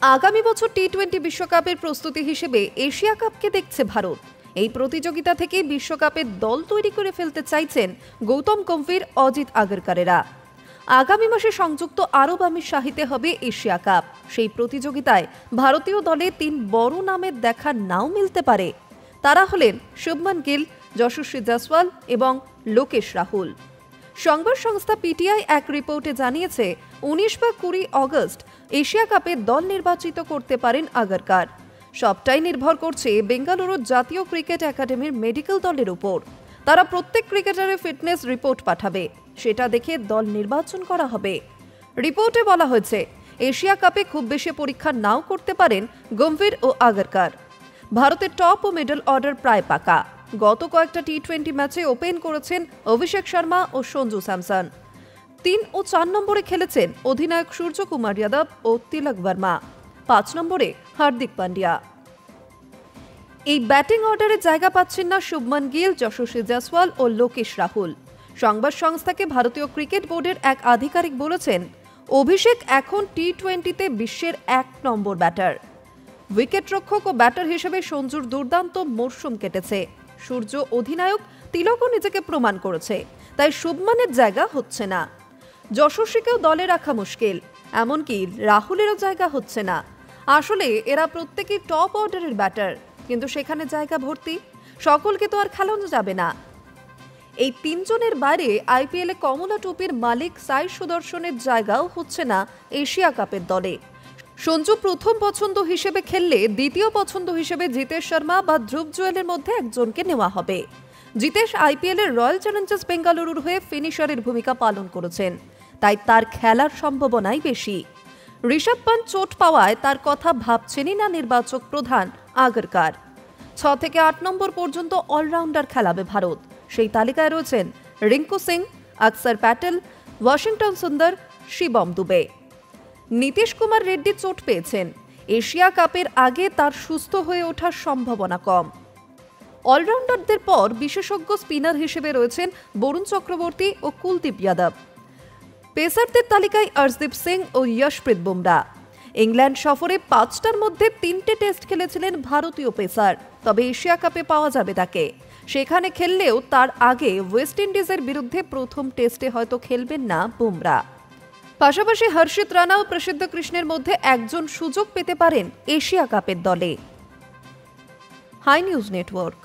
আগামী বছর টি-20 বিশ্বকাপের প্রস্তুতি হিসেবে এশিয়া কাপকে দেখছে ভারত। এই প্রতিযোগিতা থেকে বিশ্বকাপের দল তৈরি করে ফেলতে চাইছেন গৌতম গম্ভীর, অজিত আগরকারেরা। আগামী মাসে সংযুক্ত আরব আমিরশাহিতে হবে এশিয়া কাপ। সেই প্রতিযোগিতায় ভারতীয় দলে 3 বড় নামের দেখা নাও মিলতে পারে। তারা হলেন শুভমান গিল, যশস্বী জয়সওয়াল এবং লোকেশ রাহুল। সংবাদ সংস্থা পিটিআই এক রিপোর্টে জানিয়েছে 19 বা 20 অগস্ট এশিয়া কাপে দল নির্বাচিত করতে পারেন আগরকার। সবটাই নির্ভর করছে বেঙ্গালুরু জাতীয় ক্রিকেট একাডেমির মেডিকেল দলের উপর। তারা প্রত্যেক ক্রিকেটারের ফিটনেস রিপোর্ট পাঠাবে, সেটা দেখে দল নির্বাচন করা হবে। রিপোর্টে বলা হয়েছে এশিয়া কাপে খুব বেশি পরীক্ষা নাও করতে পারেন গম্ভীর ও আগরকার। ভারতের টপ ও মিডল অর্ডার প্রায় পাকা। গত কয়েকটা টি-20 ম্যাচে ওপেন করেছেন অভিষেক শর্মা ও সঞ্জু স্যামসন। 3 ও 4 নম্বরে খেলেছেন অধিনায়ক সূর্যকুমার যাদব ও তিলক বর্মা। 5 নম্বরে হার্দিক পান্ডিয়া। এই ব্যাটিং অর্ডারে জায়গা পাচ্ছেন না শুভমান গিল, যশস্বী জয়সওয়াল ও লোকেশ রাহুল। সংবাদ সংস্থাকে ভারতীয় ক্রিকেট বোর্ডের এক আধিকারিক বলেছেন, অভিষেক এখন টি-20তে বিশ্বের 1 নম্বর ব্যাটার। উইকেটরক্ষক ও ব্যাটার হিসেবে সঞ্জুর দুর্দান্ত মরশুম কেটেছে। সূর্য অধিনায়ক, তিলকও নিজেকে প্রমাণ করেছে, তাই শুভমানের জায়গা হচ্ছে না। যশস্বীকেও দলে রাখা মুশকিল, এমনকি রাহুলেরও জায়গা হচ্ছে না। আসলে এরা প্রত্যেকেই টপ অর্ডারের ব্যাটার, কিন্তু সেখানে জায়গা ভর্তি। সকলকে তো আর খেলানো যাবে না। এই 3 জনের বাইরে আইপিএলে কমলা টুপির মালিক সাই সুদর্শনের জায়গাও হচ্ছে না এশিয়া কাপের দলে। সঞ্জু প্রথম পছন্দ হিসেবে খেললে দ্বিতীয় পছন্দ হিসেবে জিতেশ শর্মা বা ধ্রুব জুয়েলের মধ্যে একজনকে নেওয়া হবে। জিতেশ আইপিএলের রয়্যাল চ্যালেঞ্জার্স বেঙ্গালুরুর হয়ে ফিনিশারের ভূমিকা পালন করেছেন, তাই তার খেলার সম্ভাবনাই বেশি। ঋষভ পান্ট চোট পাওয়ায় তার কথা ভাবছেনই না নির্বাচক প্রধান আগরকার। 6 থেকে 8 নম্বর পর্যন্ত অলরাউন্ডার খেলাবে ভারত। সেই তালিকায় রয়েছেন রিঙ্কু সিং, আকসার প্যাটেল, ওয়াশিংটন সুন্দর, শিবম দুবে। নীতিশ কুমার রেড্ডি চোট পেয়েছেন। এশিয়া কাপের আগে তার সুস্থ হয়ে ওঠার সম্ভাবনা কম। অলরাউন্ডারদের পর বিশেষজ্ঞ স্পিনার হিসেবে রয়েছেন বরুণ চক্রবর্তী ও কুলদীপ যাদব। পেসারদের তালিকায় অর্শদীপ সিং ও যশপ্রীত বুমরা। ইংল্যান্ড সফরে 5টার মধ্যে 3টে টেস্ট খেলেছিলেন ভারতীয় পেসার, তবে এশিয়া কাপে পাওয়া যাবে তাকে। সেখানে খেললেও তার আগে ওয়েস্ট ইন্ডিজের বিরুদ্ধে প্রথম টেস্টে হয়তো খেলবেন না বুমরা। পাশাপাশি হর্ষিত রানা ও প্রসিদ্ধ কৃষ্ণের মধ্যে একজন সুযোগ পেতে পারেন এশিয়া কাপের দলে। Hi News network.